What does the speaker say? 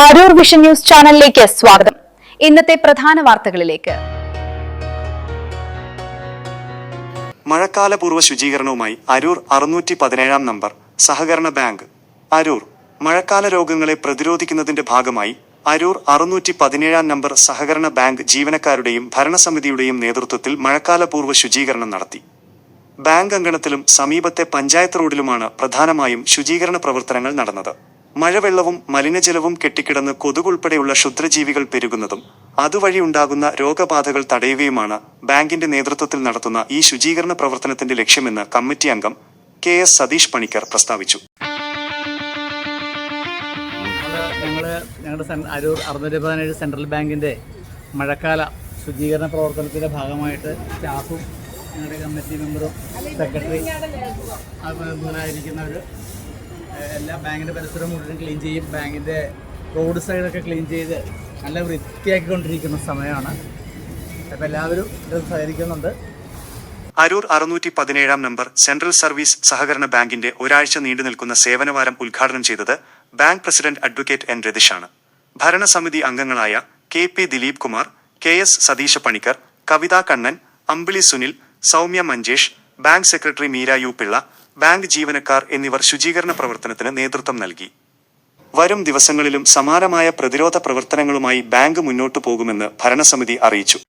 Aroor vision news ചാനലിലേക്ക് സ്വാഗതം. ഇന്നത്തെ പ്രധാന വാർത്തകളിലേക്ക്. മഴക്കാലപൂർവ്വ ശുചീകരണവുമായി അരൂർ 617 നമ്പർ സഹകരണ ബാങ്ക്. അരൂർ മഴക്കാല രോഗങ്ങളെ പ്രതിരോധിക്കുന്നതിന്റെ ഭാഗമായി അരൂർ 617 നമ്പർ സഹകരണ ബാങ്ക് ജീവനക്കാരുടെയും ഭരണസമിതിയുടെയും നേതൃത്വത്തിൽ മഴക്കാലപൂർവ്വ ശുചീകരണം നടത്തി. ബാങ്ക് അങ്കണത്തിലും സമീപത്തെ പഞ്ചായത്ത് റോഡിലുമാണ് പ്രധാനമായും ശുചീകരണ പ്രവർത്തനങ്ങൾ നടന്നത്. മഴവെള്ളവും മലിനജലവും കെട്ടിക്കിടന്ന് കൊതുകുൾപ്പെടെയുള്ള ക്ഷുദ്രജീവികൾ പെരുകുന്നതും അതുവഴി ഉണ്ടാകുന്ന രോഗബാധകൾ തടയുകയുമാണ് ബാങ്കിന്റെ നേതൃത്വത്തിൽ നടത്തുന്ന ഈ ശുചീകരണ പ്രവർത്തനത്തിന്റെ ലക്ഷ്യമെന്ന് കമ്മിറ്റി അംഗം KS സതീഷ് പണിക്കർ പ്രസ്താവിച്ചു. ഞങ്ങളുടെ അരൂർ 617 സെൻട്രൽ ബാങ്കിൻ്റെ മഴക്കാല ശുചീകരണ പ്രവർത്തനത്തിൻ്റെ ഭാഗമായിട്ട് സ്റ്റാഫും ഞങ്ങളുടെ കമ്മിറ്റി മെമ്പറും സെക്രട്ടറി ആയിരിക്കുന്നവർ എല്ലാ ബാങ്കിൻ്റെ പരിസരം മുഴുവൻ ക്ലീൻ ചെയ്യും. ബാങ്കിൻ്റെ റോഡ് സൈഡൊക്കെ ക്ലീൻ ചെയ്ത് നല്ല വൃത്തിയാക്കിക്കൊണ്ടിരിക്കുന്ന സമയമാണ്. അപ്പോൾ എല്ലാവരും ഇത് സഹകരിക്കുന്നുണ്ട്. അരൂർ 617 നമ്പർ സെൻട്രൽ സർവീസ് സഹകരണ ബാങ്കിന്റെ ഒരാഴ്ച നീണ്ടു നിൽക്കുന്ന സേവനവാരം ഉദ്ഘാടനം ചെയ്തത് ബാങ്ക് പ്രസിഡന്റ് അഡ്വക്കേറ്റ് N രതീഷാണ്. ഭരണസമിതി അംഗങ്ങളായ KP Dileep Kumar, KS Satheesha Panicker, Kavitha Kannan, Ambili Sunil, Soumya Manjesh, bank secretary Meera U Pillai, bank ജീവനക്കാർ എന്നിവർ ശുചീകരണ പ്രവർത്തനത്തിന് നേതൃത്വം നൽകി. വരും ദിവസങ്ങളിലും സമാനമായ പ്രതിരോധ പ്രവർത്തനങ്ങളുമായി ബാങ്ക് മുന്നോട്ടു പോകുമെന്ന് ഭരണസമിതി അറിയിച്ചു.